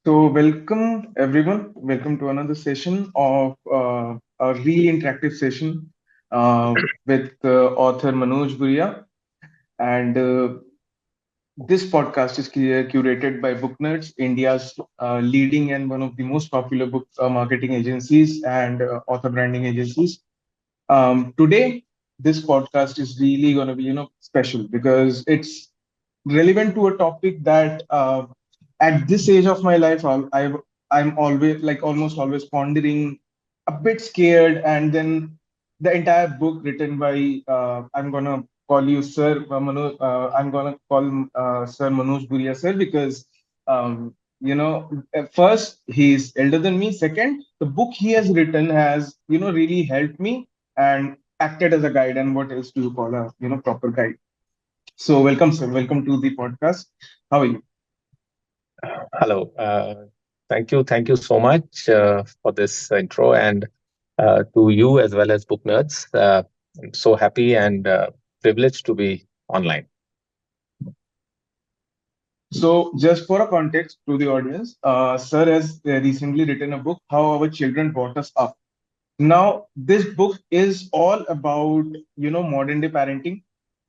So, welcome everyone. Welcome to another session of a really interactive session with author Manoj Bhuraria. And this podcast is curated by Booknerds, India's leading and one of the most popular book marketing agencies and author branding agencies. Today, this podcast is really going to be, special because it's relevant to a topic that at this age of my life, I'm always like almost always pondering, a bit scared, and then the entire book written by I'm gonna call you Sir I'm gonna call Sir Manoj Bhuraria Sir because at first he's elder than me. Second, the book he has written has really helped me and acted as a guide. And what else do you call a proper guide? So welcome, sir. Welcome to the podcast. How are you? Hello. Thank you so much for this intro, and to you as well as Book Nerds. I'm so happy and privileged to be online. So, just for a context to the audience, sir has recently written a book, How Our Children Brought Us Up. Now, this book is all about modern day parenting,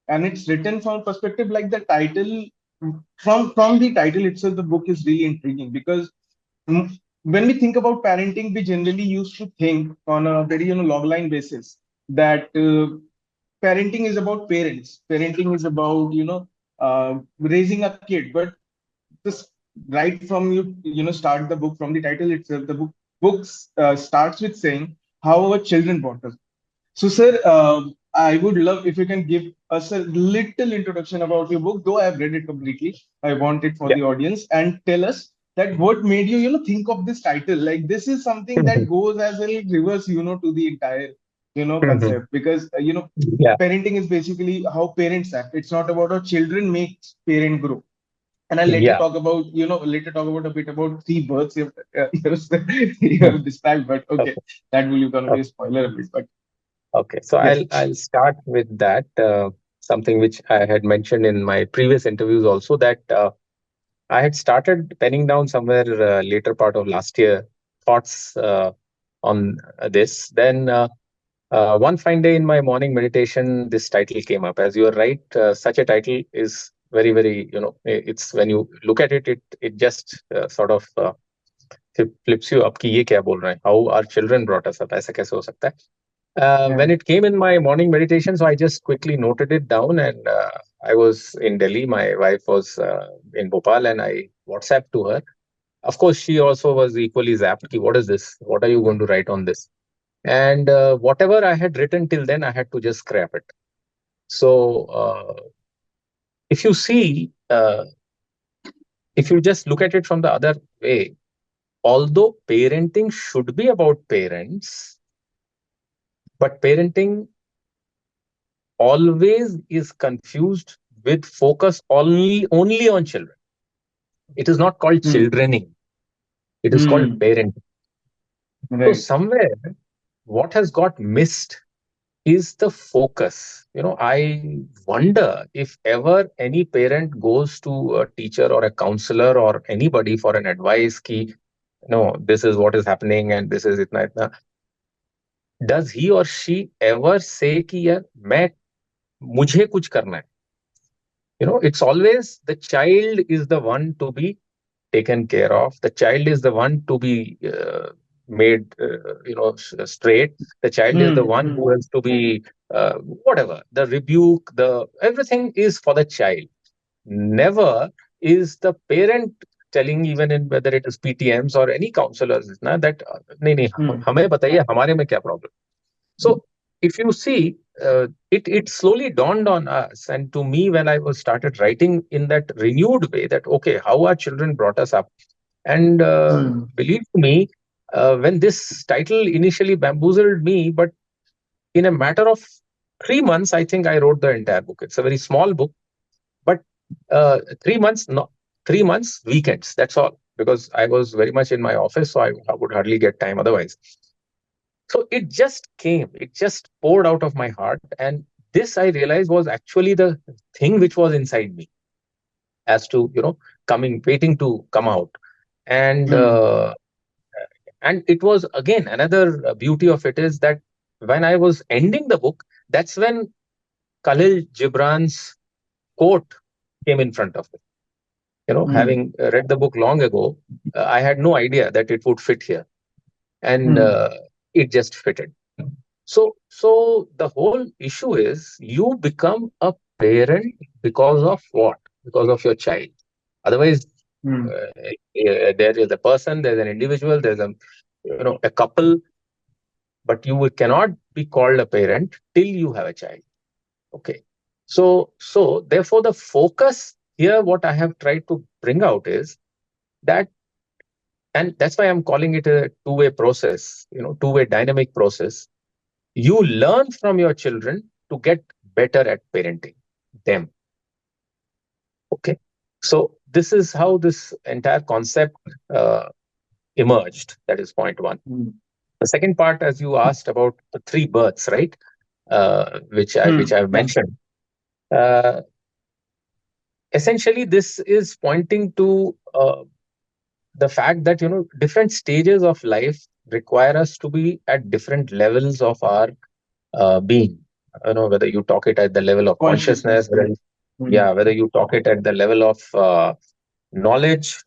and it's written from a perspective like the title. From the title itself, the book is really intriguing because mm, when we think about parenting, we generally used to think on a very log line basis that parenting is about parents. Parenting is about raising a kid. But this right from start the book from the title itself. The books starts with saying how our children brought us. So, sir, I would love if you can give us a little introduction about your book, though I have read it completely. I want it for Yeah. the audience and tell us that what made you, think of this title. Like this is something that goes as a reverse, to the entire, Mhm. concept because, Yeah. parenting is basically how parents act. It's not about how children make parent grow. And I'll Yeah. later talk about a bit about three births you have described, but okay, Okay. that will gonna be a Okay. spoiler a bit, but Okay. So yes. I'll start with that. Something which I had mentioned in my previous interviews also, that I had started penning down somewhere later part of last year thoughts on this. Then one fine day in my morning meditation, this title came up. As you are right, such a title is very, very, it's when you look at it, it just sort of flips you up कि ये क्या बोल रहे हैं? How our children brought us up? ऐसा कैसे हो सकता है? Yeah. When it came in my morning meditation, so I just quickly noted it down, and I was in Delhi. My wife was in Bhopal, and I WhatsApped to her. Of course, she also was equally zapped. Ki, what is this? What are you going to write on this? And whatever I had written till then, I had to just scrap it. So if you see, if you just look at it from the other way, although parenting should be about parents, but parenting always is confused with focus only on children. It is not called Hmm. childrening. It is called Hmm. parenting. So Right. somewhere, what has got missed is the focus. I wonder if ever any parent goes to a teacher or a counselor or anybody for an advice ki, this is what is happening and this is itna itna. Does he or she ever say कि यार मैं मुझे कुछ करना है? It's always the child is the one to be taken care of. The child is the one to be made, straight. The child is the Hmm. one Hmm. who has to be whatever. The rebuke, the everything is for the child. Never is the parent telling, even in whether it is PTMs or any counselors, na, that नहीं नहीं Hmm. हमें बताइए हमारे में क्या problem. So if you see, it slowly dawned on us, and to me, when I was started writing in that renewed way, that okay, how our children brought us up, and Hmm. believe me, when this title initially bamboozled me, but in a matter of 3 months, I think I wrote the entire book. It's a very small book, but 3 months, no, 3 months weekends. That's all, because I was very much in my office, so I would hardly get time otherwise. So it just came, it just poured out of my heart. And this I realized was actually the thing which was inside me as to, coming, waiting to come out. And Hmm. and it was again another beauty of it is that when I was ending the book, that's when Khalil Gibran's quote came in front of me. Hmm. Having read the book long ago, I had no idea that it would fit here, and Hmm. it just fitted. So the whole issue is you become a parent because of what? Because of your child. Otherwise, Hmm. there is a person, there's an individual, there's a couple, but cannot be called a parent till you have a child. Okay. So therefore, the focus here, what I have tried to bring out is that, and that's why I'm calling it a two-way process, two-way dynamic process. You learn from your children to get better at parenting them. Okay. So this is how this entire concept emerged. That is point one. Hmm. The second part, as you asked about the three births, right? Which Hmm. I've Yeah. mentioned. Uh, Essentially, this is pointing to the fact that different stages of life require us to be at different levels of our being. Whether you talk it at the level of Consciousness. consciousness, Correct. Hmm. yeah, whether you talk it at the level of knowledge,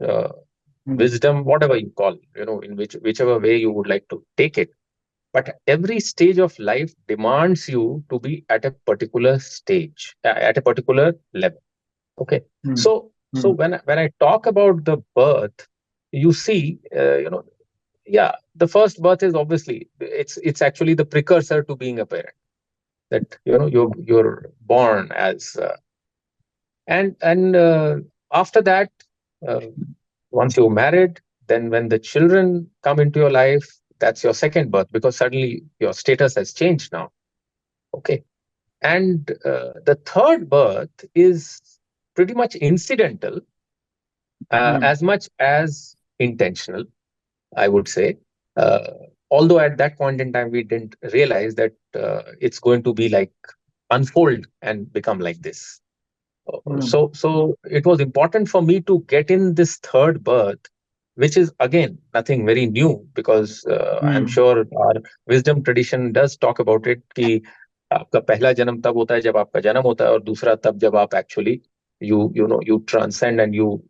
Hmm. wisdom, whatever you call, in whichever way you would like to take it. But every stage of life demands you to be at a particular stage, at a particular level. Okay. Hmm. So Hmm. when I talk about the birth, you see, yeah, the first birth is obviously it's actually the precursor to being a parent. That you're born as, and after that, uh, once you're married, then when the children come into your life, that's your second birth because suddenly your status has changed now. Okay. And the third birth is pretty much incidental, Hmm. as much as intentional, I would say. Uh, Although at that point in time, we didn't realize that it's going to be like unfold and become like this. Hmm. So it was important for me to get in this third birth, which is again nothing very new because I'm Hmm. sure our wisdom tradition does talk about it कि आपका पहला जन्म तब होता है जब आपका जन्म होता है और दूसरा तब जब आप actually you transcend and you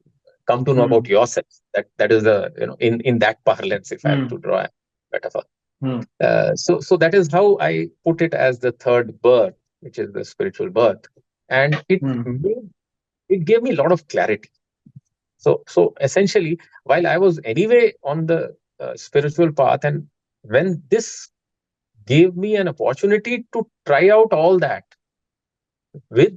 come to know about Hmm. yourself. That is the in that parlance, if I have Hmm. to draw a metaphor. Hmm. So that is how I put it as the third birth, which is the spiritual birth, and Hmm. it gave me a lot of clarity. So essentially, while I was anyway on the spiritual path, and when this gave me an opportunity to try out all that with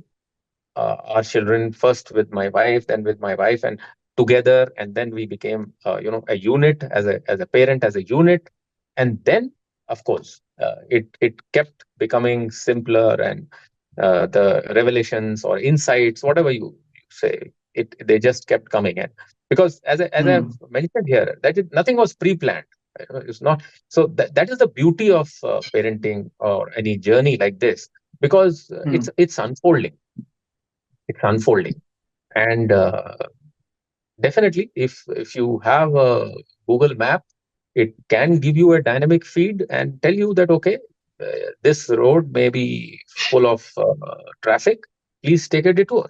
our children, first with my wife, then with my wife, and together, and then we became a unit, as a parent, as a unit, and then of course it kept becoming simpler, and the revelations or insights, whatever you say, they just kept coming in because as I've Hmm. mentioned here, nothing was pre-planned. It's not. So that is the beauty of parenting or any journey like this, because Hmm. it's unfolding. And definitely, if you have a Google map, it can give you a dynamic feed and tell you that okay, this road may be full of traffic, please take a detour.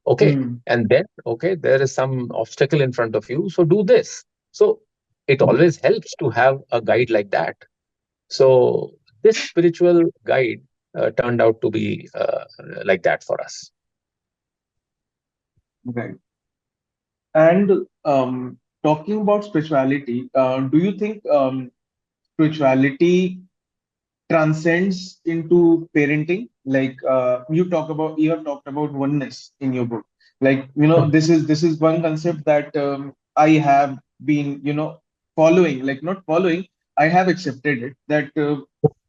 Okay. Hmm. And then okay, there is some obstacle in front of you, so do this. So it always helps to have a guide like that. So this spiritual guide turned out to be like that for us. Right. And talking about spirituality, do you think spirituality transcends into parenting? Like you have talked about oneness in your book. Like this is one concept that I have been following. Like not following, I have accepted it. That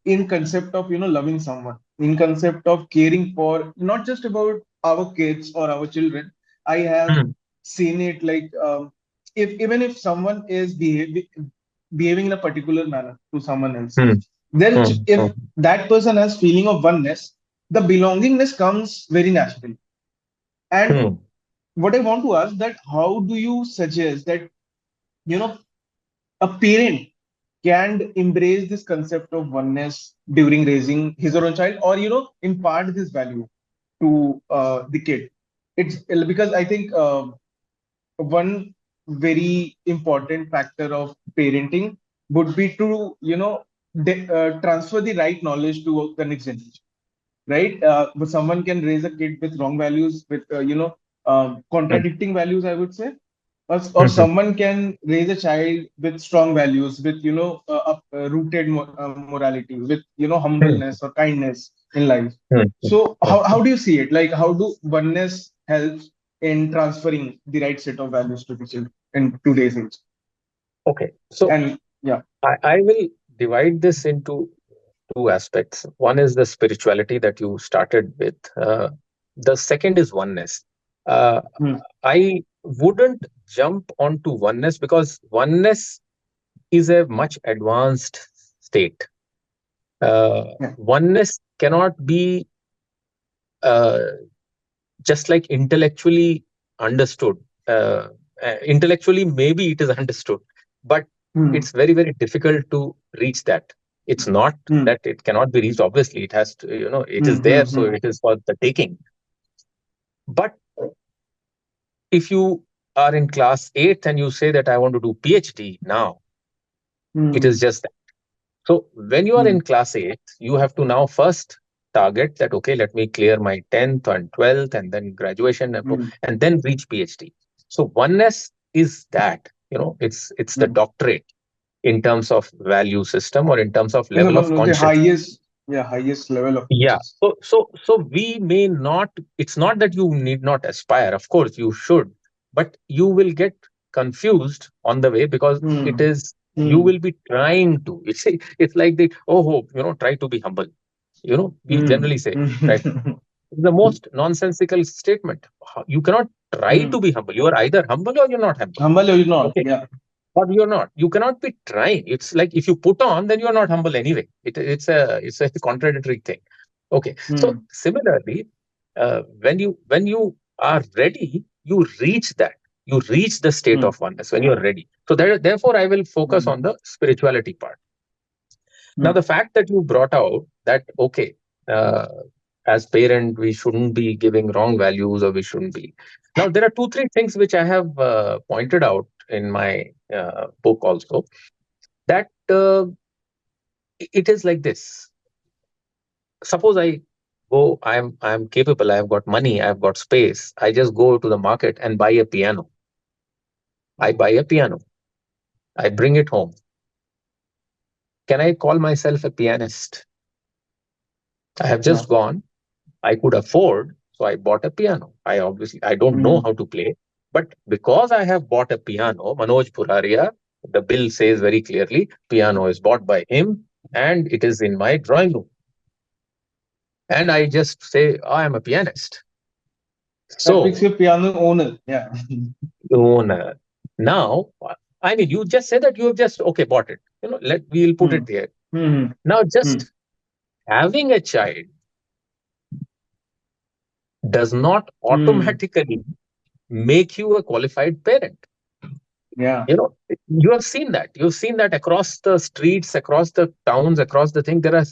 in concept of loving someone, in concept of caring for not just about our kids or our children. I have Hmm, seen it like if even if someone is behaving in a particular manner to someone else, hmm, then hmm, if hmm, that person has feeling of oneness, the belongingness comes very naturally. And hmm, what I want to ask that how do you suggest that you know, a parent can embrace this concept of oneness during raising his or her child, or impart this value to the kid. It's because I think one very important factor of parenting would be to transfer the right knowledge to the next generation, right? But someone can raise a kid with wrong values, with Mm, contradicting values, I would say, or mhm, someone can raise a child with strong values, with rooted morality, with mm, humbleness or kindness in life. mm, mm, So mm. how do you see it? Like, how do oneness helps in transferring the right set of values to the children in today's age? Okay, so And yeah. I will divide this into two aspects. One is the spirituality that you started with. The second is oneness. Uh, Hmm. I wouldn't jump onto oneness because oneness is a much advanced state. Yeah. Oneness cannot be uh, just like intellectually understood. Intellectually, maybe it is understood, but Hmm. it's very, very difficult to reach that. It's not Hmm. that it cannot be reached. Obviously, it has to, it is Hmm. Hmm. there, so Hmm. it is for the taking. But if you are in class 8th and you say that I want to do PhD now, it is Hmm. just that. So when you are Hmm. in class 8th, you have to now first target that, okay, let me clear my 10th and 12th and then graduation Hmm. and then reach PhD. So oneness is that, it's the Hmm. doctorate in terms of value system or in terms of Is level one of of the conscience. highest, yeah, highest level of Yeah. consciousness. So we may not, it's not that you need not aspire. Of course, you should, but you will get confused on the way because it Hmm. is, you Hmm. will be trying to. It's like the, try to be humble. We Hmm. generally say, right? Hmm. It's the most nonsensical statement. You cannot try Hmm. to be humble. You are either humble or you're not humble. Humble or not? Okay. Yeah. But you're not. You cannot be trying. It's like if you put on, then you're not humble anyway. It's a contradictory thing. Okay. So Hmm. similarly, when you are ready, you reach that. You reach the state Hmm. of oneness when you're ready. So therefore, I will focus Hmm. on the spirituality part. Now, Hmm. the fact that you brought out that, okay, uh, as parent, we shouldn't be giving wrong values or we shouldn't be. Now, there are two, three things which I have pointed out in my book also, that it is like this. Suppose I'm capable, I've got money, I've got space. I just go to the market and buy a piano. I buy a piano. I bring it home. Can I call myself a pianist? I have just No. gone. I could afford, so I bought a piano. I don't know Hmm. how to play, but because I have bought a piano, Manoj Bhuraria, the bill says very clearly, piano is bought by him and it is in my drawing room. And I just say, I am a pianist. That makes So, you a piano owner. Yeah. owner. Now, I mean, you just say that you have just, okay, bought it. We'll put Hmm. it there. Hmm. Now, Hmm. just having a child does not Hmm. automatically make you a qualified parent. Yeah. You have seen that. You've seen that across the streets, across the towns, across the thing. There are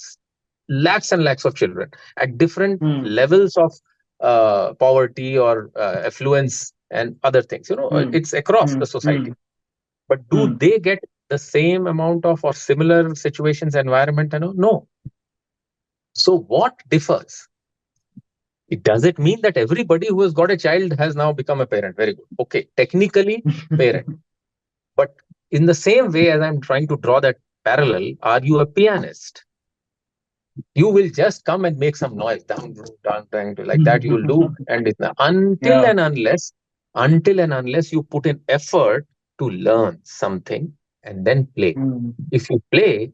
lakhs and lakhs of children at different Hmm. levels of poverty or affluence and other things. Hmm. It's across Hmm. the Hmm. society. But do Hmm. they get the same amount of or similar situations, environment? No. So what differs? Does it mean that everybody who has got a child has now become a parent? Very good. Okay, technically parent. But in the same way as I'm trying to draw that parallel, are you a pianist? You will just come and make some noise, down, down, down, like that you will do. And until Yeah. and unless you put in effort to learn something and then play. Hmm. If you play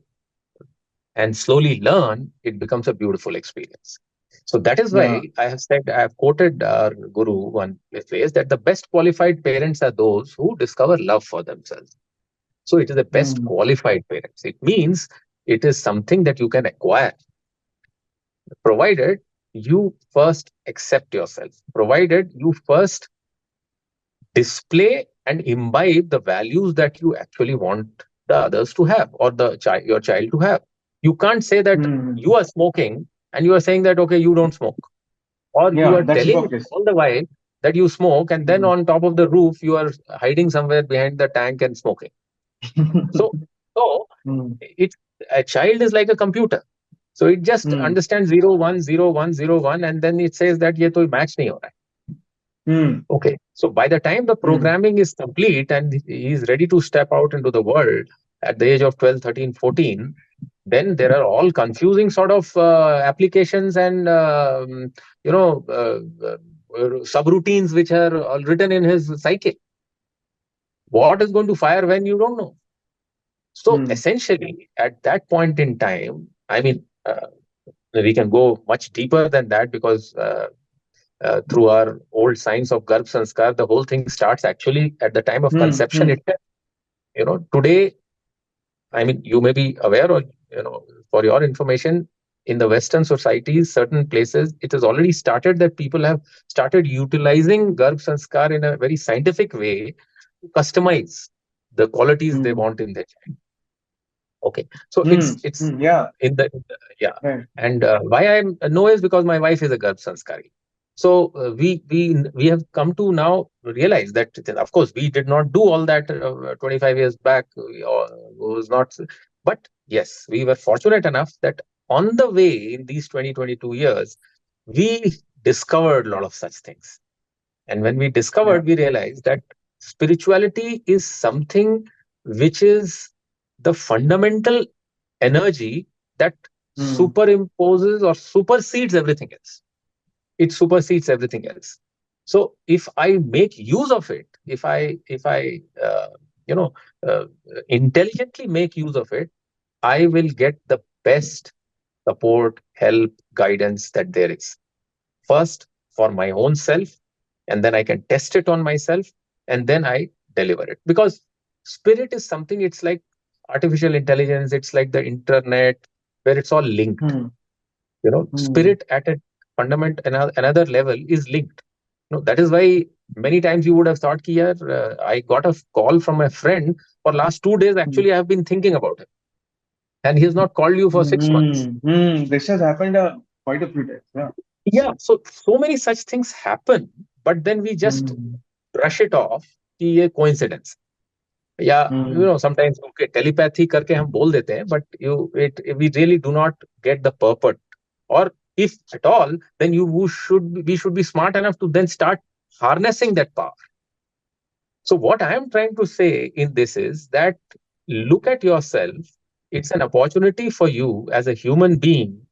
and slowly learn, it becomes a beautiful experience. So that is Yeah. why I have said, I have quoted our guru one place that the best qualified parents are those who discover love for themselves. So it is the best Hmm. qualified parents. It means it is something that you can acquire, provided you first accept yourself, provided you first display and imbibe the values that you actually want the others to have, or your child to have. You can't say that Hmm. you are smoking and you are saying that okay, you don't smoke, or you Yeah, are that's telling hypocrisy. all the while that you smoke, and then Hmm. on top of the roof you are hiding somewhere behind the tank and smoking. So so Hmm. it's a child is like a computer, so it just Hmm. understands 0 1 0 1 0 1, and then it says that ye to match nahi ho raha hai. Hmm. Okay, so by the time the Hmm. programming is complete and he is ready to step out into the world at the age of 12, 13, 14, then there are all confusing sort of applications and subroutines which are all written in his psyche. What is going to fire when you don't know? So Hmm. essentially, at that point in time, I mean, we can go much deeper than that, because through our old science of Garbh Sanskar, the whole thing starts actually at the time of Hmm. conception Hmm. itself. Today, I mean, you may be aware, or for your information, in the Western societies, certain places, it has already started that people have started utilizing Garbh Sanskar in a very scientific way to customize the qualities they Hmm. want in their child. Okay, so Hmm. it's Hmm. Yeah. yeah, Right. and why I know is because my wife is a Garbh Sanskari. So we have come to now realize that of course we did not do all that 25 years back. Was not, but yes, we were fortunate enough that on the way in these 20-22 years, we discovered a lot of such things. And when we Yeah. discovered, we realized that spirituality is something which is the fundamental energy that Hmm. superimposes or supersedes everything else. It supersedes everything else. So if I make use of it, if I you know uh, intelligently make use of it, I will get the best support, help, guidance that there is. First, for my own self, and then I can test it on myself, and then I deliver it. Because spirit is something, it's like artificial intelligence, it's like the internet, where it's all linked. Hmm. Hmm. Spirit at a another level is linked. That is why many times you would have thought ki, yaar, I got a call from a friend for last 2 days. Hmm. Actually, I have been thinking about him, and he has not called you for 6 months. Hmm. Hmm. This has happened quite a few times. Yeah. Yeah, so many such things happen, but then we just Hmm. brush it off कि ये coincidence. या Hmm. sometimes okay, telepathy करके हम बोल देते हैं, but we really do not get the purport. Or if at all, then we should be smart enough to then start harnessing that power. So what I am trying to say in this is that look at yourself. It's an opportunity for you as a human being.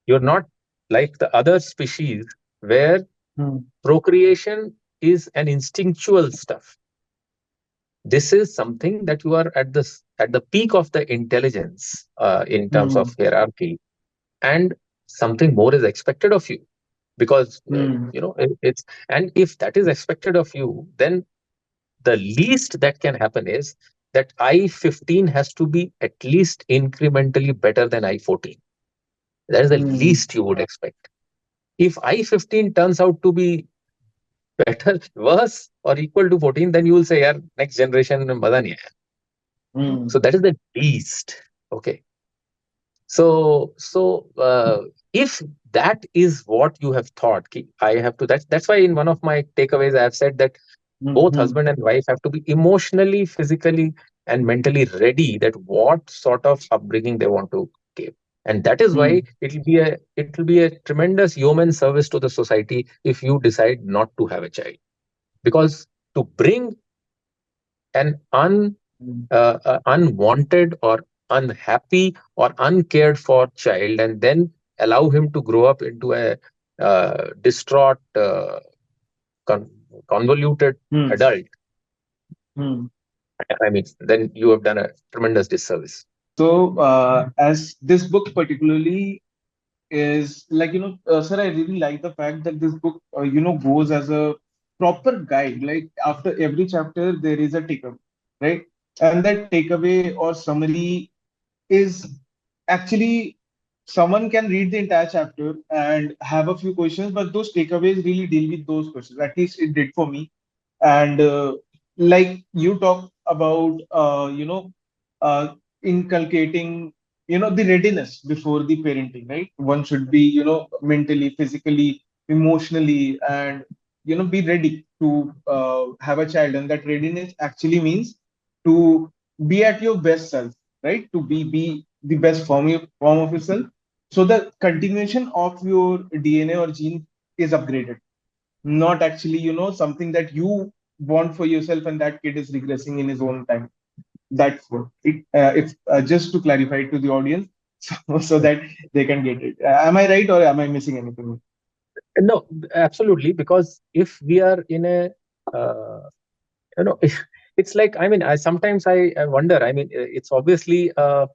You're not like the other species where Hmm. procreation is an instinctual stuff. This is something that you are at the peak of the intelligence in terms of Hmm. hierarchy, and something more is expected of you, because Hmm. it's, and if that is expected of you, then the least that can happen is that I-15 has to be at least incrementally better than I-14. That is the Hmm. least you would expect. If I-15 turns out to be better, worse, or equal to 14, then you will say, yeah, next generation mein maza nahi aaya. Hmm. So that is the least. Okay. So if that is what you have thought, I have to, that's why in one of my takeaways I have said that Hmm. both Hmm. husband and wife have to be emotionally, physically, and mentally ready that what sort of upbringing they want to give. And that is Hmm. why it will be a tremendous yeoman service to the society if you decide not to have a child. Because to bring an Hmm. unwanted or unhappy or uncared for child, and then allow him to grow up into a distraught, con- convoluted Hmm. adult, Hmm. I mean, then you have done a tremendous disservice. So, as this book particularly is like, sir, I really like the fact that this book, goes as a proper guide. Like after every chapter, there is a takeaway, right? And that takeaway or summary is actually someone can read the entire chapter and have a few questions, but those takeaways really deal with those questions. At least it did for me. And like you talk about, uh, inculcating, the readiness before the parenting, right? One should be, mentally, physically, emotionally, and, be ready to have a child. And that readiness actually means to be at your best self, right? To be the best form of yourself. So the continuation of your DNA or gene is upgraded, not actually, something that you want for yourself and that kid is regressing in his own time. That's what it, if just to clarify to the audience, so that they can get it. Am I right or am I missing anything? No, absolutely. Because if we are in a, uh, it's like, I mean, I wonder. I mean, it's obviously a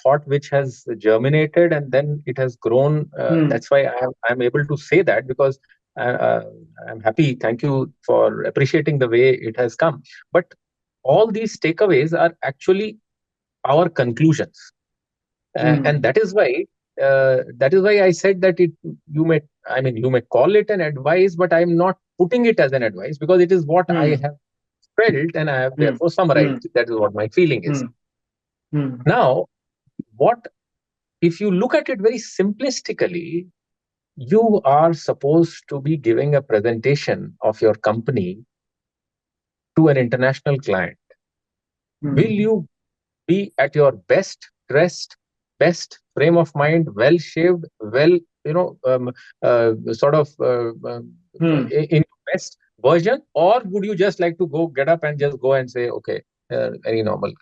thought which has germinated and then it has grown. Hmm. That's why I'm able to say that, because uh, I'm happy. Thank you for appreciating the way it has come. But all these takeaways are actually our conclusions. And Hmm. that is why I said that it you may I mean, you may call it an advice, but I'm not putting it as an advice, because it is what I Hmm. have felt and I have Hmm. therefore Hmm. summarized. That is what my feeling is. Hmm. Hmm. Now, what if you look at it very simplistically? You are supposed to be giving a presentation of your company to an international client. Will Hmm. you be at your best dressed, best frame of mind, well shaved, well, sort of Hmm. in best version, or would you just like to go get up and just go and say, okay, any normal?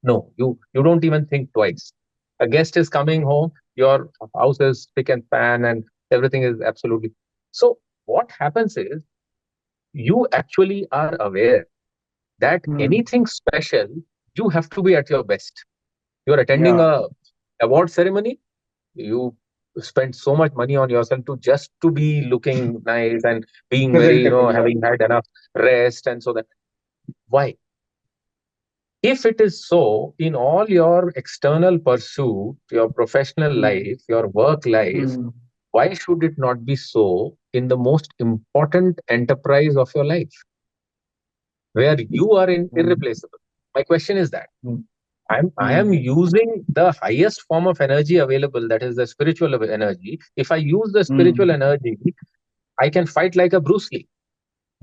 No, you don't even think twice. A guest is coming home, your house is spick and pan, and everything is absolutely. So what happens is, you actually are aware that Hmm. anything special, you have to be at your best. You're attending Yeah. a award ceremony, you spend so much money on yourself to just to be looking nice and being very, Presentable. Yeah. having had enough rest, and so that. Why? If it is so, in all your external pursuit, your professional Hmm. life, your work life, Hmm. why should it not be so in the most important enterprise of your life, where you are Hmm. irreplaceable? My question is that. Hmm. I Hmm. am using the highest form of energy available, that is the spiritual energy. If I use the spiritual Hmm. energy, I can fight like a Bruce Lee.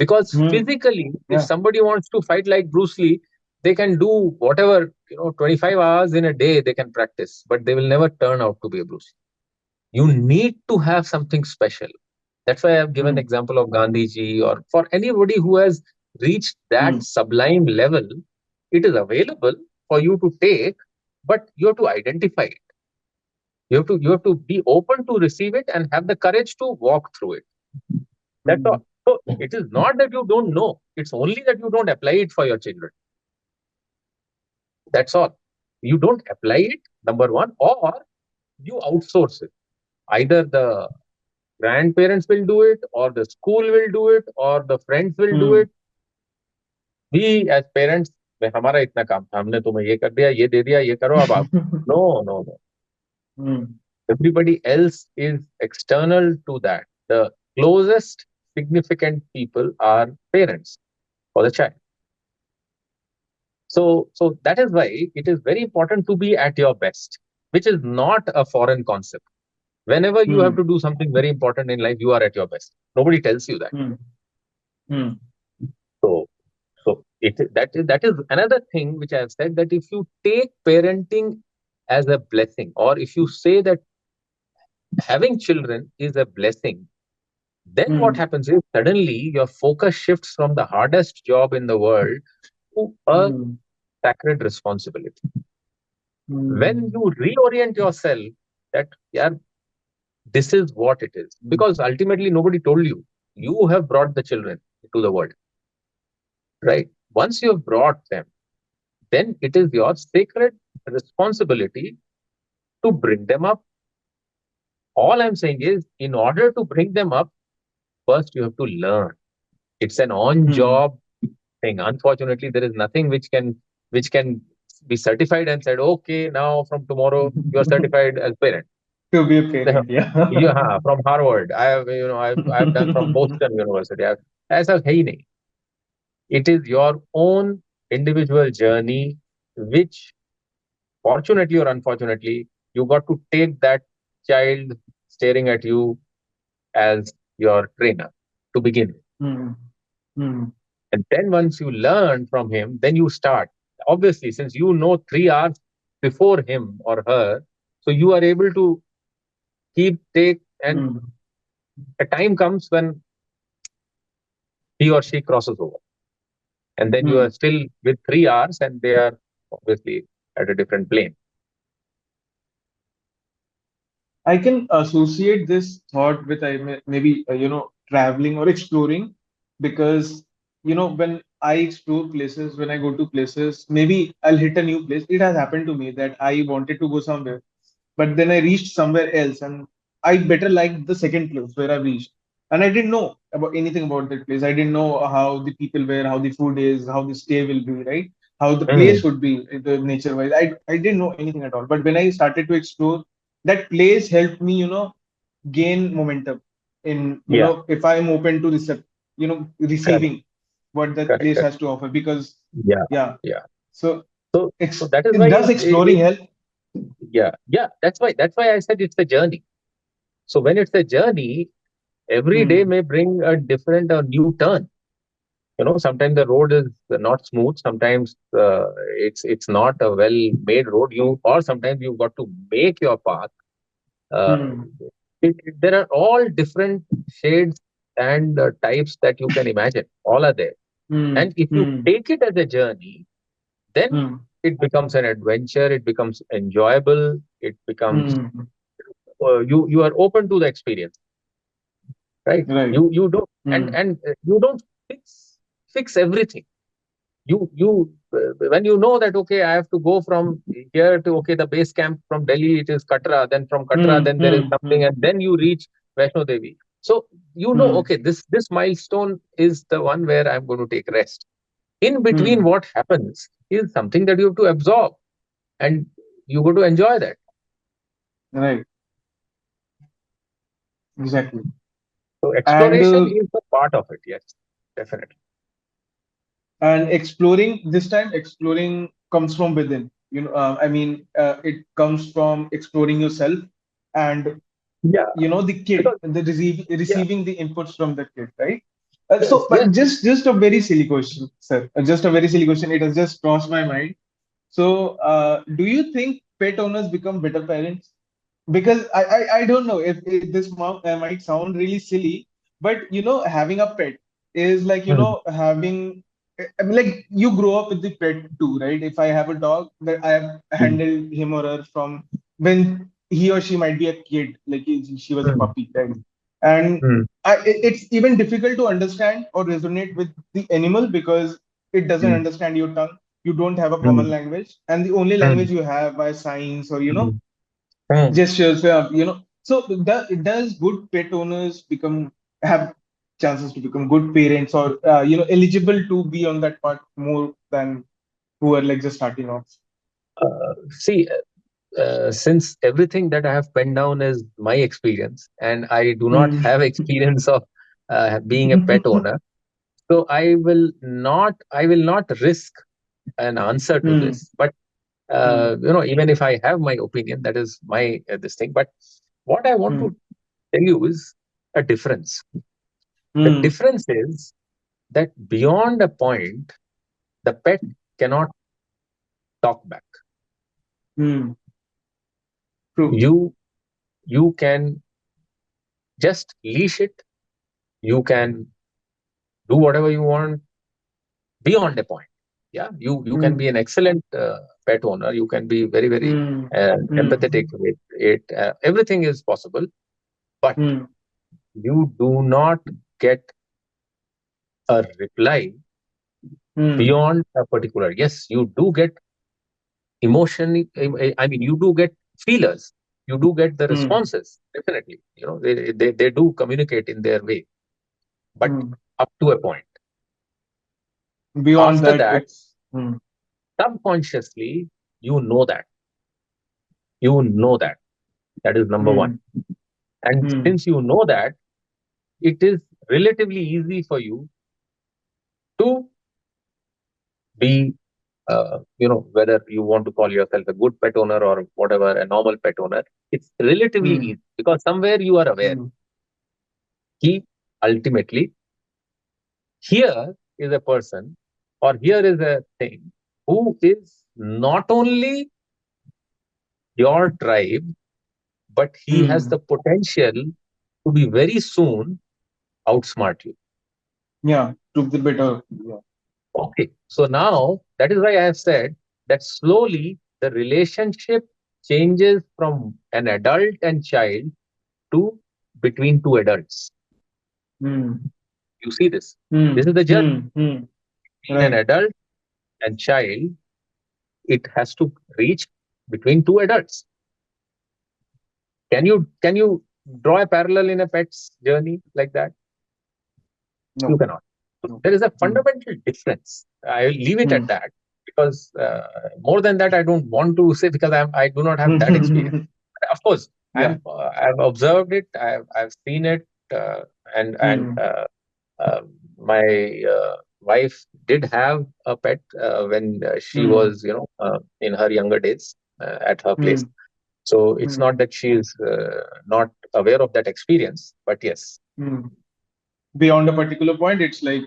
Because Hmm. physically, if Yeah. somebody wants to fight like Bruce Lee, they can do whatever, 25 hours in a day they can practice, but they will never turn out to be a Bruce Lee. You need to have something special. That's why I've given Hmm. example of Gandhiji, or for anybody who has reached that Hmm. sublime level. It is available for you to take, but you have to identify it. You have to be open to receive it and have the courage to walk through it. That's Hmm. all. So it is not that you don't know. It's only that you don't apply it for your children. That's all. You don't apply it, number one, or you outsource it. Either the grandparents will do it, or the school will do it, or the friends will do Hmm. it. We as parents, हमारा इतना काम था, हमने तुम्हें ये कर दिया, ये दे दिया, ये करो अब आप. No, no, no. Hmm. Everybody else is external to that. The closest significant people are parents for the child. So that is why it is very important to be at your best, which is not a foreign concept. Whenever you have Hmm. to do something very important in life, you are at your best. Nobody tells you that. Hmm. Hmm. So, that is another thing which I have said, that if you take parenting as a blessing, or if you say that having children is a blessing, then what Hmm. happens is, suddenly your focus shifts from the hardest job in the world to a Hmm. sacred responsibility. When Hmm. you reorient yourself, that, yeah, this is what it is, Hmm. because ultimately nobody told you. You have brought the children to the world, right? Once you have brought them, then it is your sacred responsibility to bring them up. All I'm saying is, in order to bring them up, first you have to learn. It's an Hmm. on-job thing. Unfortunately, there is nothing which can be certified and said, okay, now from tomorrow you are certified as parent. To be a parent, yeah. Yeah, from Harvard. I have done from Boston University. ऐसा है ही नहीं. It is your own individual journey, which fortunately or unfortunately, you got to take that child staring at you as your trainer to begin with. Hmm. Hmm. And then once you learn from him, then you start. Obviously, since you know 3 hours before him or her, so you are able to keep take, and Hmm. a time comes when he or she crosses over. And then you Hmm. are still with 3 hours and they are obviously at a different plane. I can associate this thought with maybe traveling or exploring, because when I explore places, when I go to places, maybe I'll hit a new place. It has happened to me that I wanted to go somewhere, but then I reached somewhere else, and I better liked the second place where I reached, and I didn't know about anything about that place. I didn't know how the people were, how the food is, how the stay will be, right? How the place Mm, would be, the nature wise. I didn't know anything at all. But when I started to explore, that place helped me, gain momentum in, yeah, if I'm open to correct, receiving what that correct, place correct. has to offer. Because Yeah, yeah, yeah. so So that is why, it does exploring help. yeah, yeah. That's why I said it's a journey. So when it's a journey, every day Hmm. may bring a different or new turn. Sometimes the road is not smooth. Sometimes it's not a well made road. Or sometimes you've got to make your path. Uh, Hmm. there are all different shades and types that you can imagine. All are there. Hmm. And if you Hmm. take it as a journey, then Hmm. it becomes an adventure. It becomes enjoyable. It becomes Hmm. you are open to the experience, right? Right. You don't, Hmm. and you don't fix everything. You when you know that, okay, I have to go from here to, okay, the base camp from Delhi, it is Katra, then from Katra Hmm. then there is Hmm. something, Hmm. and then you reach Vaishno Devi. So Hmm. okay, this milestone is the one where I'm going to take rest. In between, Hmm. what happens is something that you have to absorb, and you go to enjoy that. Right. Exactly. So And exploration is a part of it. Yes, definitely. exploring, this time exploring comes from within. It comes from exploring yourself, and Yeah, the kid, because yeah, receiving the inputs from the kid, right? yes, But yes. just a very silly question, sir. Just a very silly question, it has just crossed my mind. So do you think pet owners become better parents? Because I don't know if this might sound really silly, but having a pet is like Mm, having, I mean, like, you grow up with the pet too, right? If I have a dog, that I have mm, handled him or her from when he or she might be a kid, like she was a mm, puppy, right? And mm, it's even difficult to understand or resonate with the animal, because it doesn't mm, understand your tongue. You don't have a common mm, language, and the only mm, language you have by signs or mm, mm. gestures. So does good pet owners become have chances to become good parents, or eligible to be on that part more than who are like just starting off? See, since everything that I have penned down is my experience, and I do not Hmm. have experience of being a pet owner, so I will not risk an answer to Hmm. this. But Hmm. even if I have my opinion, that is my this thing. But what I want Hmm. to tell you is a difference. The Hmm. difference is that beyond a point, the pet cannot talk back. Hmm. True. You can just leash it. You can do whatever you want beyond a point. Yeah, you can be Hmm. an excellent pet owner. You can be very, very Hmm. Hmm. empathetic with it. Everything is possible, but Hmm. you do not get a reply Hmm. beyond a particular. Yes, you do get emotion. I mean, you do get feelers. You do get the Hmm. responses. Definitely, they do communicate in their way, but Hmm. up to a point. Beyond After that, that, it's hmm. subconsciously, you know that. You know that. That is number one. Hmm. And Hmm. since you know that, it is relatively easy for you to Be whether you want to call yourself a good pet owner or whatever, a normal pet owner, it's relatively Hmm. easy because somewhere you are aware. Hmm. He ultimately, here is a person, or here is a thing who is not only your tribe, but he has Hmm. the potential to be very soon outsmart you. Yeah. To the better. Yeah. Okay. So now that is why I have said that slowly the relationship changes from an adult and child to between two adults. Hmm. You see this. This Hmm. is the journey Hmm. Hmm. between an Right. adult and child. It has to reach between two adults. Can you draw a parallel in a pet's journey like that? You No. cannot. So No. there is a Hmm. fundamental difference. I will leave it Hmm. at that because more than that, I don't want to say because I do not have that experience. Hmm. Of course, Yeah. I've observed it. I've seen it, and Hmm. my wife did have a pet when she Hmm. was in her younger days at her place. Hmm. So it's Hmm. not that she is not aware of that experience, but yes, Hmm. Beyond a particular point, it's like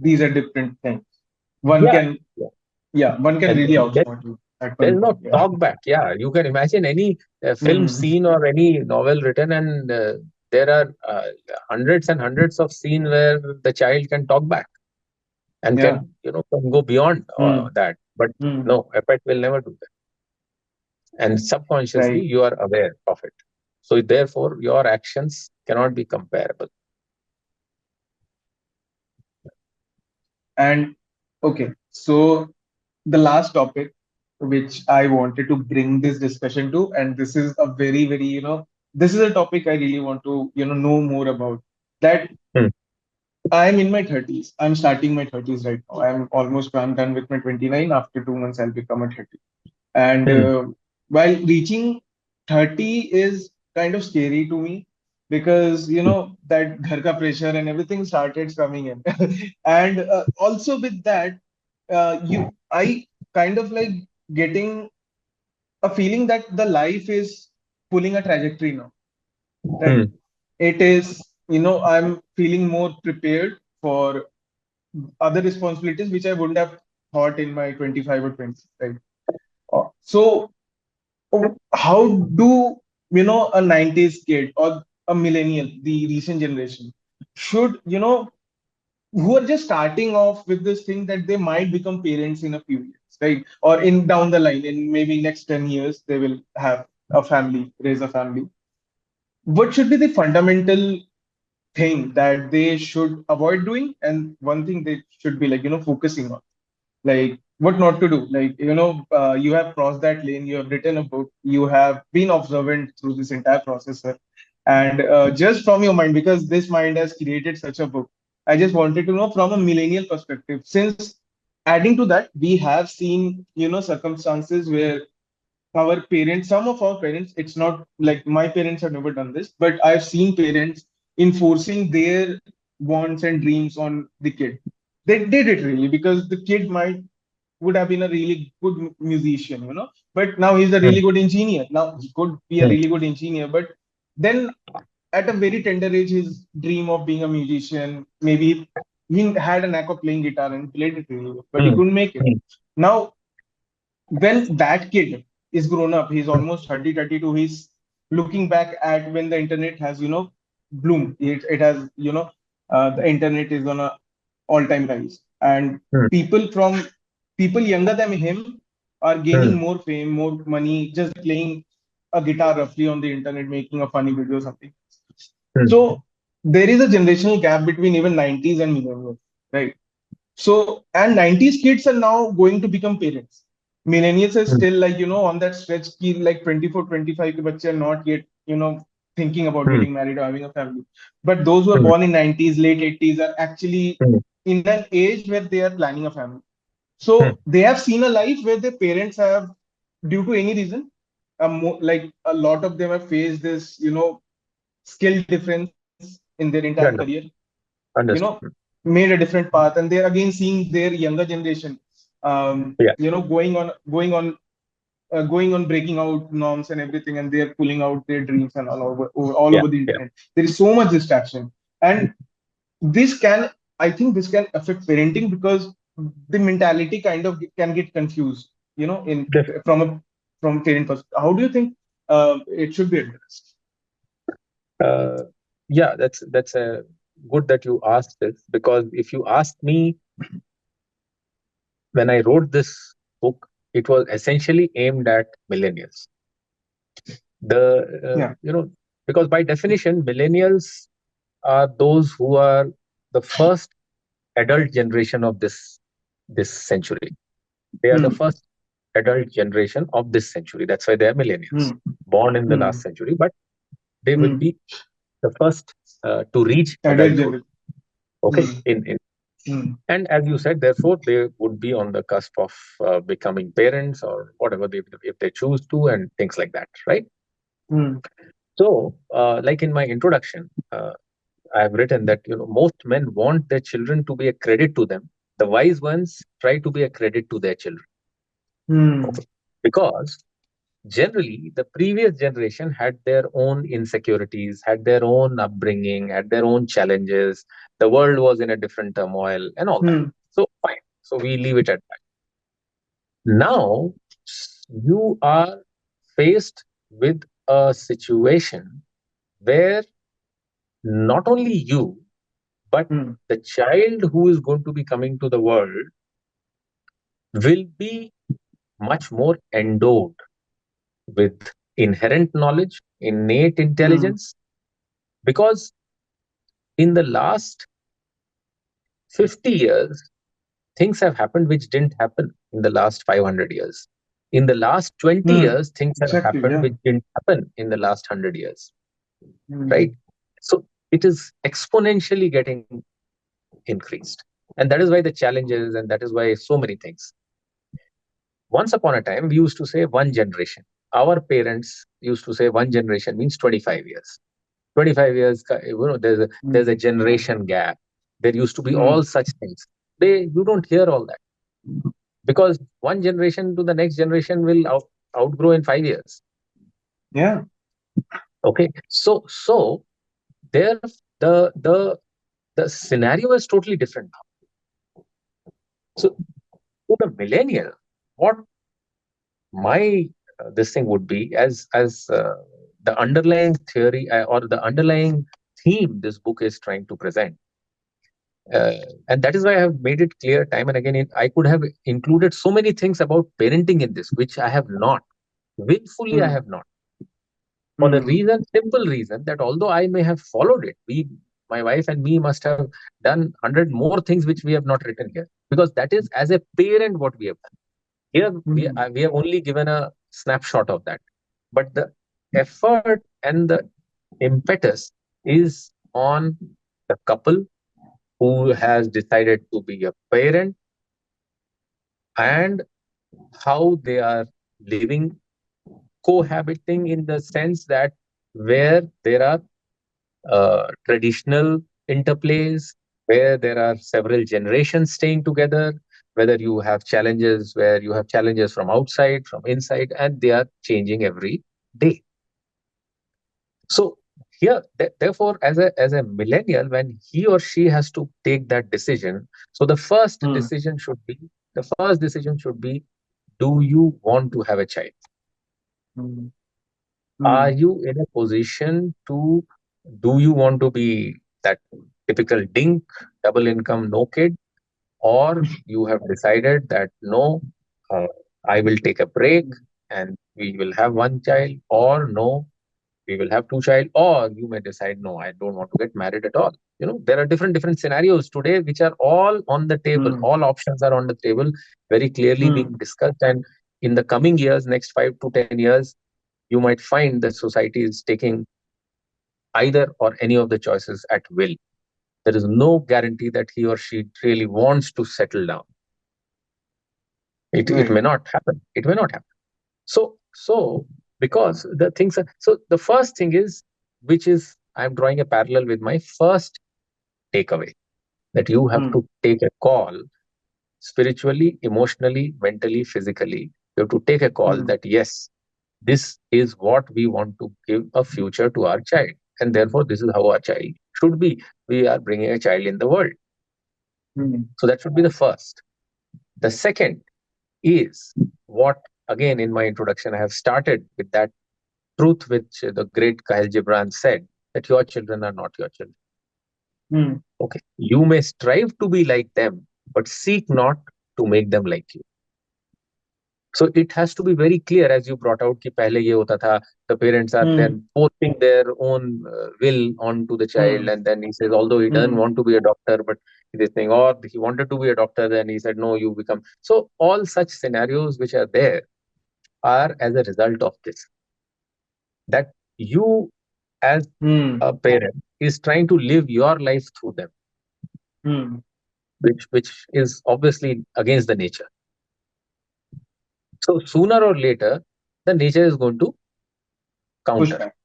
these are different things. One yeah, can, yeah. yeah, one can And really outsmart you at one there's no point. Yeah. talk back. Yeah, you can imagine any film Hmm. scene or any novel written, and there are hundreds and hundreds of scenes where the child can talk back and Yeah. can go beyond Hmm. that. But Hmm. no, a pet will never do that, and subconsciously Right. you are aware of it. So therefore, your actions cannot be comparable. And okay, so the last topic which I wanted to bring this discussion to, and this is a very, very, this is a topic I really want to, know more about. That Hmm, I'm in my 30s. I'm starting my 30s right now. I'm done with my 29. After 2 months, I'll become a 30. And hmm, while reaching 30 is kind of scary to me because, that ghar ka pressure and everything started coming in. And also with that, I kind of like getting a feeling that the life is pulling a trajectory now, right? hmm, It is, I'm feeling more prepared for other responsibilities which I wouldn't have thought in my 25 or 20, right? So, how do a 90s kid or a millennial, the recent generation, should who are just starting off with this thing that they might become parents in a few years, right? Or in down the line, in maybe next 10 years, they will have a family, raise a family. What should be the fundamental thing that they should avoid doing, and one thing they should be like focusing on, like what not to do, like you have crossed that lane, you have written a book, you have been observant through this entire process, sir. And just from your mind, because this mind has created such a book, I just wanted to know from a millennial perspective, since adding to that, we have seen circumstances where our parents, some of our parents, it's not like my parents have never done this, but I've seen parents enforcing their wants and dreams on the kid. They did it really because the kid might would have been a really good musician, but now he's a hmm, really good engineer. Now he could be a hmm, really good engineer, but then at a very tender age, his dream of being a musician, maybe he had a knack of playing guitar and played it really well, but he hmm, couldn't make it. hmm, Now when that kid is grown up, he's almost 30, 32, he's looking back at when the internet has, bloomed. It has, the internet is on a all-time rise. And hmm, people from people younger than him are gaining hmm, more fame, more money, just playing a guitar roughly on the internet, making a funny video or something. hmm, So there is a generational gap between even 90s and millennials, right? So, and 90s kids are now going to become parents. Millennials are hmm, still like, on that stretch key, like 24, 25 ke bache are not yet, thinking about hmm, getting married or having a family. But those who are hmm, born in 90s, late 80s are actually hmm, in an age where they are planning a family. hmm. So they have seen a life where their parents have, due to any reason, like a lot of them have faced this, skill difference in their entire career, Understood. you know, Understood. made a different path, and they're again seeing their younger generation. Yeah, going on breaking out norms and everything, and they're pulling out their dreams and all yeah, over the yeah. internet. There is so much distraction, and this can, I think, this can affect parenting because the mentality kind of can get confused, in Def- from parent perspective. How do you think it should be addressed? uh, yeah, that's a good that you asked this, because if you ask me, when I wrote this book, it was essentially aimed at millennials. Yeah. Because by definition, millennials are those who are the first adult generation of this century. They are the Hmm. first adult generation of this century. That's why they are millennials, Hmm. born in the Hmm. last century, but they will Hmm. be the first to reach Adult adulthood. generation. Okay, Hmm. in Hmm. and as you said, therefore they would be on the cusp of becoming parents or whatever they, if they choose to, and things like that, right? Hmm. So, like in my introduction, I have written that most men want their children to be a credit to them. The wise ones try to be a credit to their children. Hmm. Okay, because generally the previous generation had their own insecurities, had their own upbringing, had their own challenges. The world was in a different turmoil and all that. Hmm. So fine. So we leave it at that. Now you are faced with a situation where not only you, but Hmm. the child who is going to be coming to the world will be much more endowed with inherent knowledge, innate Hmm. intelligence, because in the last 50 years, things have happened which didn't happen in the last 500 years. In the last 20 Hmm. years, things have Exactly. happened Yeah. which didn't happen in the last 100 years, right? Hmm. So it is exponentially getting increased. And that is why the challenges, and that is why so many things. Once upon a time, we used to say one generation. Our parents used to say one generation means 25 years. 25 years, there's a Hmm. generation gap. There used to be Hmm. all such things. You don't hear all that, because one generation to the next generation will outgrow in 5 years. Yeah. Okay, so there the scenario is totally different now. So to the millennial, what my this thing would be, as the underlying theory, or the underlying theme this book is trying to present, uh, and that is why I have made it clear time and again. I could have included so many things about parenting in this, which I have not. Willfully, I Hmm. have not. For the Hmm. reason, simple reason, that although I may have followed it, my wife and me, must have done 100 more things which we have not written here, because that is as a parent what we have done. Here Hmm. we have only given a snapshot of that, but the effort and the impetus is on the couple who has decided to be a parent, and how they are living, cohabiting, in the sense that where there are traditional interplays, where there are several generations staying together, whether you have challenges, where you have challenges from outside, from inside, and they are changing every day. So here, therefore, as a millennial, when he or she has to take that decision, so Hmm. the first decision should be: do you want to have a child? Hmm. Are Hmm. you in a position to? Do you want to be that typical dink, double income, no kid, or you have decided that no, uh, I will take a break and we will have one child, or no, we will have two child, or you may decide no, I don't want to get married at all. There are different scenarios today which are all on the table. Hmm. All options are on the table, very clearly being Hmm. discussed. And in the coming years, next 5 to 10 years, you might find that society is taking either or any of the choices at will. There is no guarantee that he or she really wants to settle down. It Right. may not happen. It may not happen. So because the things are, so the first thing is, which is, I'm drawing a parallel with my first takeaway, that you have Hmm. to take a call. spiritually, emotionally, mentally, physically. You have to take a call Hmm. that, yes, this is what we want to give a future to our child. And therefore, this is how our child should be. We are bringing a child in the world. Hmm. So that should be the first. The second is what, again, in my introduction, I have started with that truth which the great Kyle Gibran said, that your children are not your children. Hmm. Okay. You may strive to be like them, but seek not to make them like you. So it has to be very clear, as you brought out, कि पहले ये होता था, the parents are Hmm. then forcing their own will onto the child, Hmm. and then he says, although he doesn't Hmm. want to be a doctor, but this thing, or he wanted to be a doctor, then he said, no, you become. So all such scenarios which are there are as a result of this, that you as Hmm. a parent is trying to live your life through them, Hmm. which is obviously against the nature. So sooner or later, the nature is going to Push counter. back.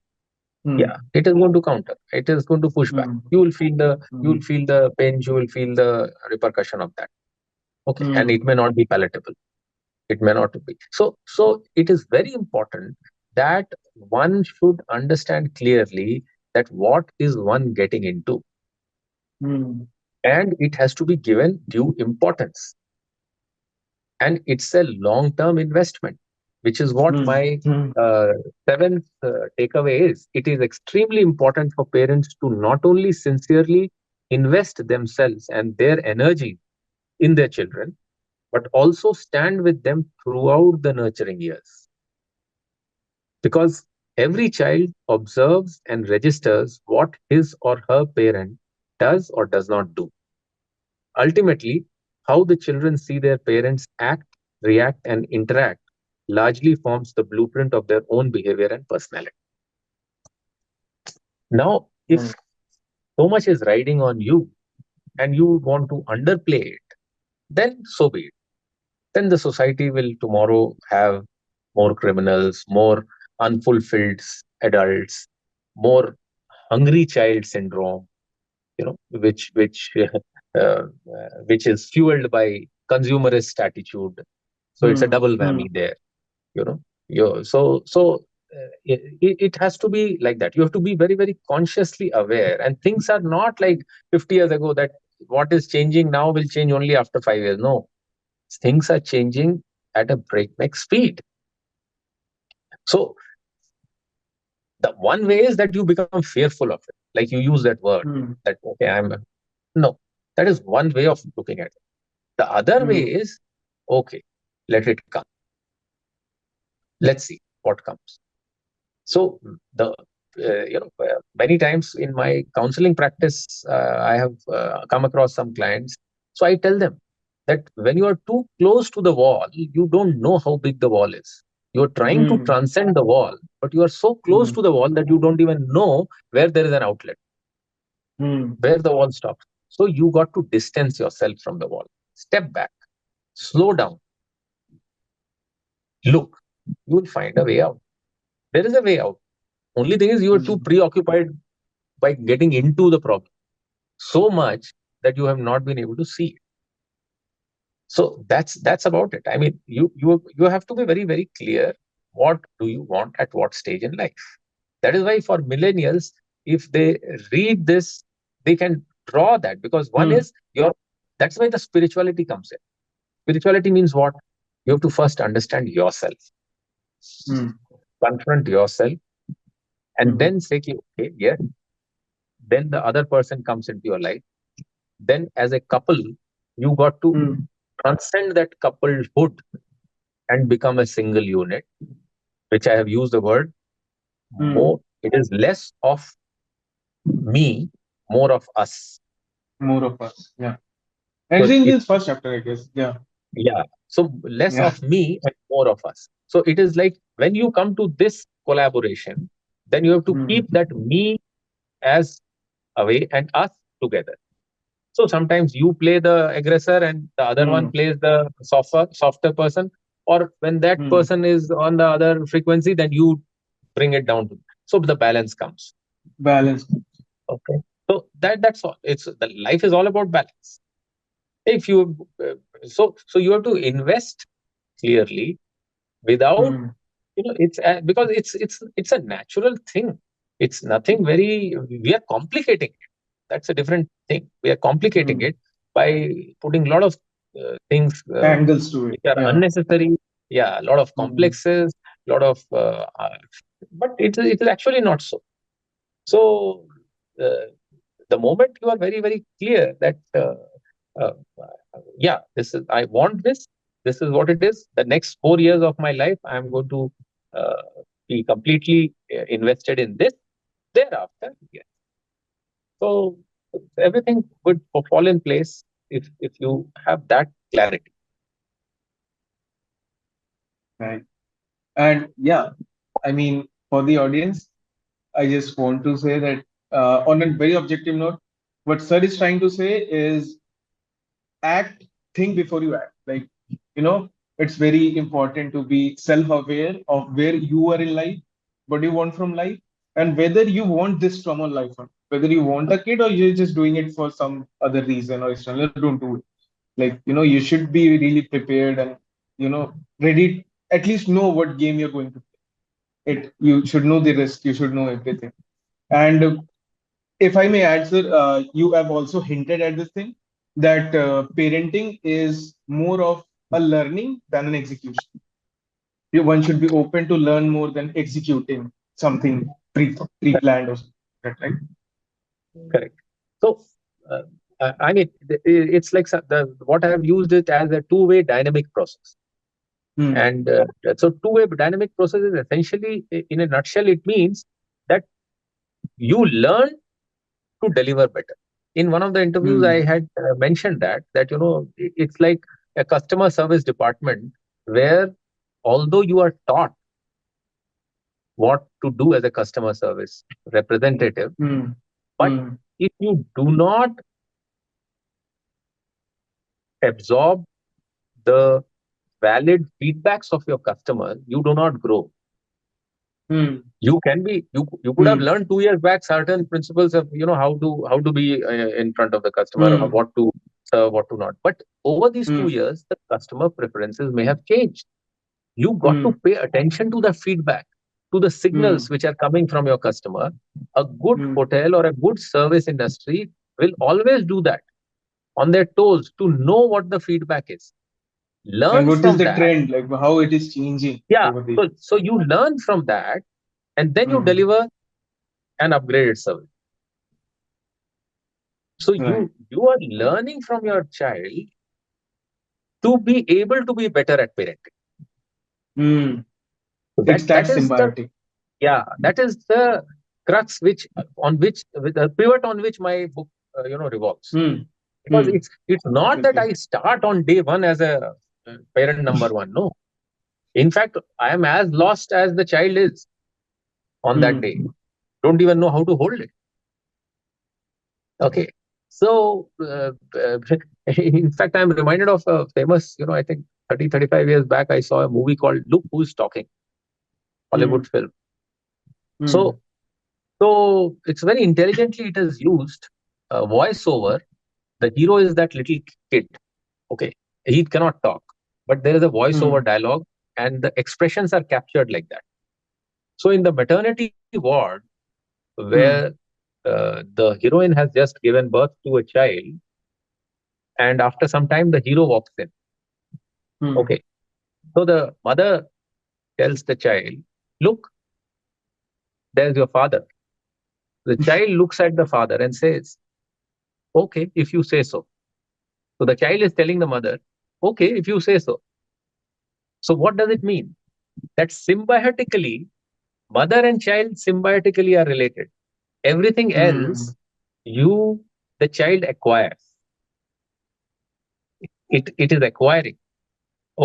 Hmm. Yeah, it is going to counter. It is going to push back. Hmm. You will Hmm. feel the pinch. You will feel the repercussion of that. Okay, and it Hmm. may not be palatable. It may not be. So it is very important that one should understand clearly that what is one getting into, Hmm. and it has to be given due importance, and it's a long term investment, which is what Hmm. my Hmm. uh, seventh takeaway is. It is extremely important for parents to not only sincerely invest themselves and their energy in their children, but also stand with them throughout the nurturing years, because every child observes and registers what his or her parent does or does not do. Ultimately, how the children see their parents act, react, and interact largely forms the blueprint of their own behavior and personality. Now, Hmm. if so much is riding on you and you want to underplay it, then so be it. Then the society will tomorrow have more criminals, more unfulfilled adults, more hungry child syndrome, which is fueled by consumerist attitude. So it's a Hmm. double Hmm. whammy there. you know it has to be like that. You have to be very, very consciously aware, and things are not like 50 years ago, that what is changing now will change only after 5 years. No, things are changing at a breakneck speed. So the one way is that you become fearful of it, like you use that word, Hmm. that okay, I'm no, that is one way of looking at it. The other way Hmm. is, okay, let it come, let's see what comes. So the many times in my counseling practice, I have come across some clients. So I tell them that when you are too close to the wall, you don't know how big the wall is. You are trying to Hmm. transcend the wall, but you are so close Hmm. to the wall that you don't even know where there is an outlet, Hmm. where the wall stops. So you got to distance yourself from the wall. Step back, slow down, look. You will find a way out. There is a way out. Only thing is you are too Hmm. preoccupied by getting into the problem so much that you have not been able to see it. So that's about it. I mean, you have to be very, very clear, what do you want at what stage in life. That is why for millennials, if they read this, they can draw that, because one Hmm. is your, that's why the spirituality comes in. Spirituality means what? You have to first understand yourself, Hmm. confront yourself, and Hmm. then say, ki, okay, yes, then the other person comes into your life. Then as a couple, you got to Hmm. transcend that couplehood and become a single unit, which I have used the word Hmm. more. It is less of me, more of us. More of us. Yeah. And So it's in it, this first chapter, I guess. Yeah. yeah. So less Yeah. of me and more of us. So it is like when you come to this collaboration, then you have to Hmm. keep that me as away and us together. So sometimes you play the aggressor and the other one Hmm. plays the softer person. Or when that Hmm. person is on the other frequency, then you bring it down to. So the balance comes. Balance. Okay. So that's all. It's the life is all about balance. If you so you have to invest clearly without, Hmm. it's because it's a natural thing. It's nothing very, we are complicating it. That's a different thing. We are complicating Hmm. it by putting a lot of things Angles to it. which are Yeah. unnecessary. Yeah, a lot of Hmm. complexes, a lot of but it is actually not so. So uh, the moment you are very very clear that uh, yeah, this is, I want this, this is what it is, the next 4 years of my life I am going to uh, be completely invested in this. Thereafter, yes. So everything would fall in place if you have that clarity. Right. And yeah, I mean, for the audience, I just want to say that on a very objective note, what Sir is trying to say is act, think before you act. Like, it's very important to be self-aware of where you are in life, what you want from life, and whether you want this from a life or not. Whether you want a kid or you're just doing it for some other reason or external, don't do it. Like, you should be really prepared and, ready, at least know what game you're going to play. You should know the risk, you should know everything. And if I may add, sir, you have also hinted at this thing that parenting is more of a learning than an execution. One should be open to learn more than executing something pre-planned or something, right? Correct. So uh, I mean, it's like what I have used it as a two-way dynamic process. Hmm. And so two-way dynamic process is essentially, in a nutshell, it means that you learn to deliver better. In one of the interviews, I Hmm. had mentioned that it's like a customer service department where, although you are taught what to do as a customer service representative, Hmm. but Hmm. if you do not absorb the valid feedbacks of your customer, you do not grow. Hmm. You could have Hmm. learned 2 years back certain principles of how to be in front of the customer, Hmm. what to serve, what to not. But over these Hmm. 2 years, the customer preferences may have changed. You got Hmm. to pay attention to the feedback, to the Hmm. signals which are coming from your customer. A good Hmm. hotel or a good service industry will always do that on their toes to know what the feedback is. And Learn what is from the that. trend, like how it is changing Yeah. over the So you learn from that, and then you Hmm. deliver an upgraded service. So Right. you are learning from your child to be able to be better at parenting. Hmm. So It's that that is the, symbiotic. yeah, that is the crux which on which with the pivot on which my book revolves. Hmm. Because Hmm. it's not that Okay. I start on day one as a parent number one. No, in fact, I am as lost as the child is on that Hmm. day. Don't even know how to hold it. Okay. So, in fact, I'm reminded of a famous, I think 30, 35 years back, I saw a movie called Look Who's Talking, Hmm. Hollywood film. Hmm. So, so it's very intelligently it is used. Voiceover, the hero is that little kid. Okay. He cannot talk, but there is a voiceover Hmm. dialogue and the expressions are captured like that. So, in the maternity ward, where Hmm. the heroine has just given birth to a child, and after some time, the hero walks in. Hmm. Okay. So the mother tells the child, "Look, there's your father." The child looks at the father and says, "Okay, if you say so." So the child is telling the mother, "Okay, if you say so." So what does it mean? That symbiotically, mother and child symbiotically are related. Everything Hmm. else, you, the child acquires. It is acquiring.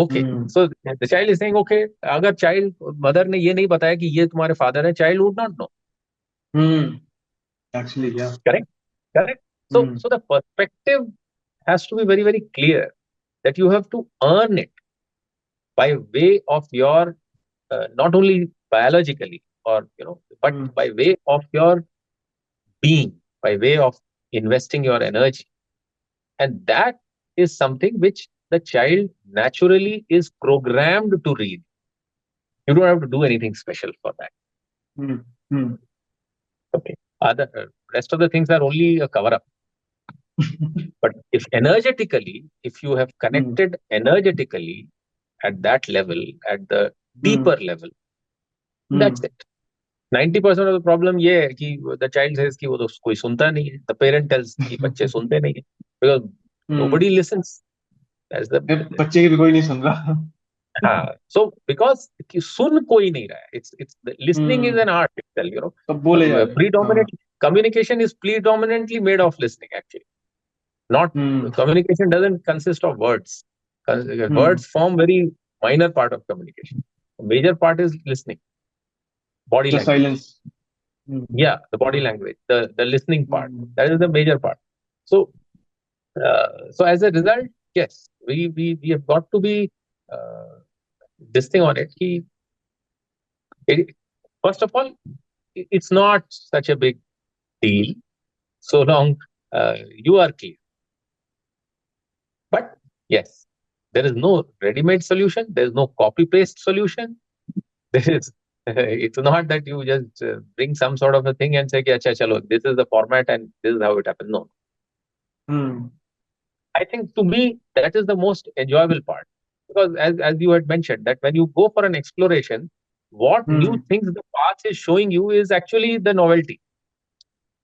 Okay. Hmm. So the child is saying, okay, अगर child mother ने ये नहीं बताया कि ये तुम्हारे father है, child would not know. Hmm. Actually, yeah. Correct? Correct. So, Hmm. so the perspective has to be very, very clear that you have to earn it by way of your not only biologically or but Hmm. by way of your being, by way of investing your energy, and that is something which the child naturally is programmed to read. You don't have to do anything special for that. Hmm. Hmm. Okay. Other rest of the things are only a cover up. But if energetically, if you have Hmm. connected energetically at that level, at the Hmm. deeper level, that's Hmm. it. 90% of the problem ये है कि the child says कि वो तो कोई सुनता नहीं है. The parent tells कि बच्चे सुनते नहीं है. Because Hmm. nobody listens. That's the बच्चे की भी कोई नहीं सुन रहा. हाँ. So because कि सुन कोई नहीं रहा है. It's the listening is an Hmm. art itself. सब बोले जा रहे हैं. हाँ. Predominant communication is predominantly made of listening actually. Not Hmm. communication doesn't consist of words. Hmm. Words form very minor part of communication. A major part is listening, body The language. silence. Hmm. Yeah, the body language, the listening part. Hmm. That is the major part. So so as a result, yes, we have got to be uh, this thing on it. It first of all, it's not such a big deal so long you are clear. But yes, there is no ready-made solution. There is no copy-paste solution. There is. It's not that you just bring some sort of a thing and say, "Ki, "Acha, chalo, this is the format and this is how it happens." No, Hmm. I think to me that is the most enjoyable part because as you had mentioned that when you go for an exploration, what new Hmm. things the path is showing you is actually the novelty.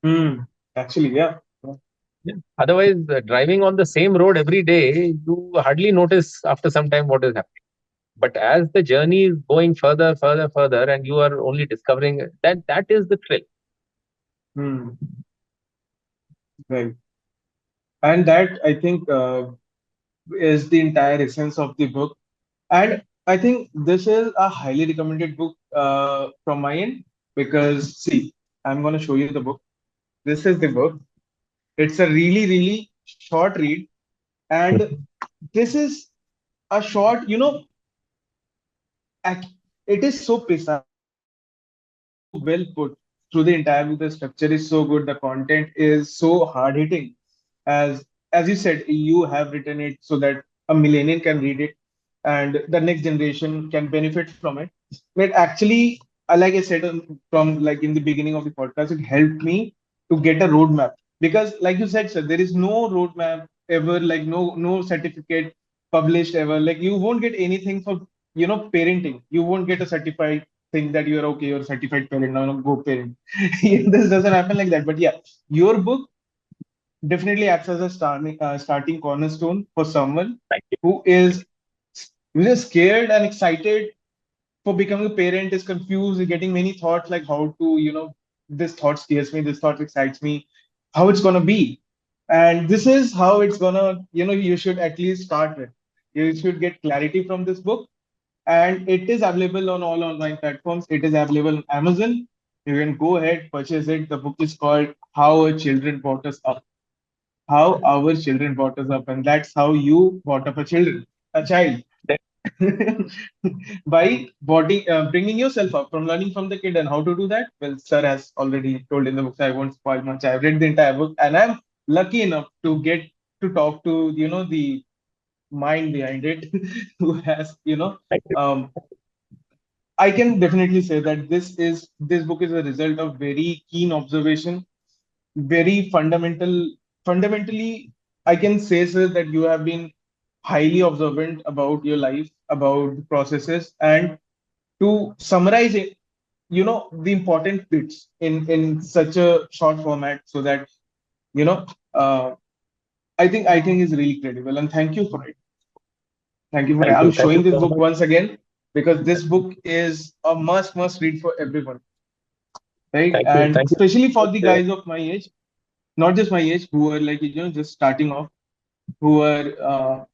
Hmm. Actually, yeah. Yeah. Otherwise, driving on the same road every day, you hardly notice after some time what is happening. But as the journey is going further, further, further, and you are only discovering that that is the thrill. Hmm. Right. And that I think is the entire essence of the book. And I think this is a highly recommended book from my end because, see, I'm going to show you the book. This is the book. It's a really, really short read. And this is a short, it is so precise. It is so well put through the entire book. The structure is so good. The content is so hard hitting. As you said, you have written it so that a millennial can read it and the next generation can benefit from it. But actually, like I said from like in the beginning of the podcast, it helped me to get a roadmap because, like you said, sir, there is no roadmap ever, like no certificate published ever. Like you won't get anything for parenting. You won't get a certified thing that you're okay, you're a certified parent now, go parent. This doesn't happen like that. But yeah, your book definitely acts as a starting cornerstone for someone Thank you. who is scared and excited for becoming a parent, is confused, getting many thoughts like how to, this thought scares me, this thought excites me, how it's gonna be. And this is how it's gonna, you should at least start with. You should get clarity from this book. And it is available on all online platforms. It is available on Amazon. You can go ahead, purchase it. The book is called How Our Children Brought Us Up. How our children brought us up, and that's how you brought up a child. By bringing yourself up from learning from the kid. And how to do that, well, sir has already told in the book, so I won't spoil much. I've read the entire book and I'm lucky enough to get to talk to the mind behind it who has Thank you. um, I can definitely say that this book is a result of very keen observation, very fundamentally. I can say, sir, that you have been highly observant about your life, about the processes, and to summarize it, the important bits in such a short format, so that you know uh, I think is really credible. And thank you for it. Thank you for it. Thank I'm you. Thank you showing this so book much. once again because this book is a must read for everyone, right? Thank you. And Thank you. especially for the Uh, guys of my age, not just my age, who are like just starting off, who are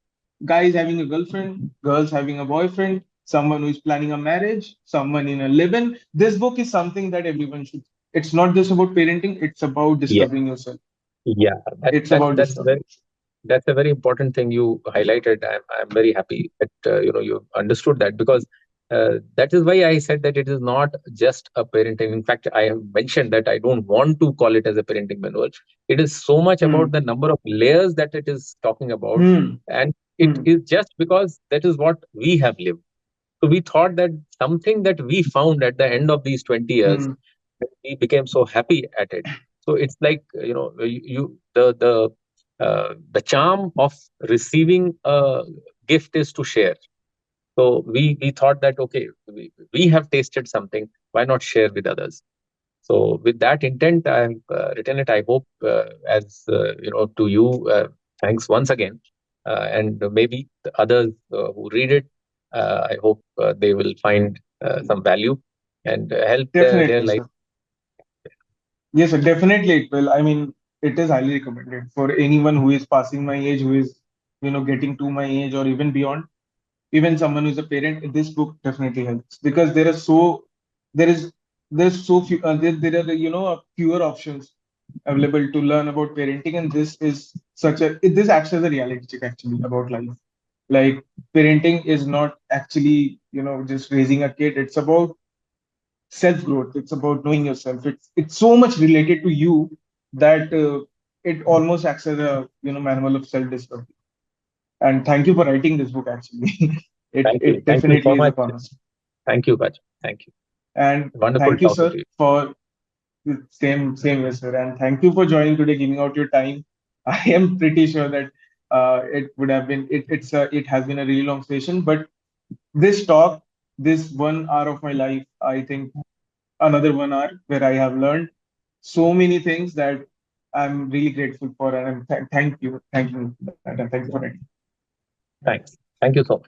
guys having a girlfriend, girls having a boyfriend, someone who is planning a marriage, someone in a live-in. This book is something that everyone should. It's not just about parenting, it's about yeah. discovering yourself. Yeah. It's about That's a discovering. that's a very important thing you highlighted. I'm very happy that you understood that because That is why I said that it is not just a parenting. In fact, I have mentioned that I don't want to call it as a parenting manual. It is so much about Hmm. the number of layers that it is talking about. Hmm. And it Hmm. is just because that is what we have lived. So we thought that something that we found at the end of these 20 years, Hmm. we became so happy at it. So it's like, the charm of receiving a gift is to share. So we thought that, okay, we have tasted something, why not share with others? So with that intent, I've written it. I hope, as to you, thanks once again, and maybe the others who read it, I hope they will find some value and help their Definitely, life. sir. Yes, sir, definitely it will. I mean, it is highly recommended for anyone who is passing my age, who is, getting to my age or even beyond. Even someone who's a parent, this book definitely helps because there is there's so few there are fewer options available to learn about parenting, and this is this acts as a reality check actually about life. Like parenting is not actually just raising a kid. It's about self growth. It's about knowing yourself. It's so much related to you that it almost acts as a manual of self discovery. And thank you for writing this book. Actually, it Thank you. it Thank you definitely so is a much. cornerstone. Thank you, Baj. Thank you. And Wonderful thank you, talking sir, to you. for same way, sir. And thank you for joining today, giving out your time. I am pretty sure that it would have been it has been a really long session, but this talk, this 1 hour of my life, I think another 1 hour where I have learned so many things that I'm really grateful for, and thank you for that, and thank you for it. Thanks. Thank you so much.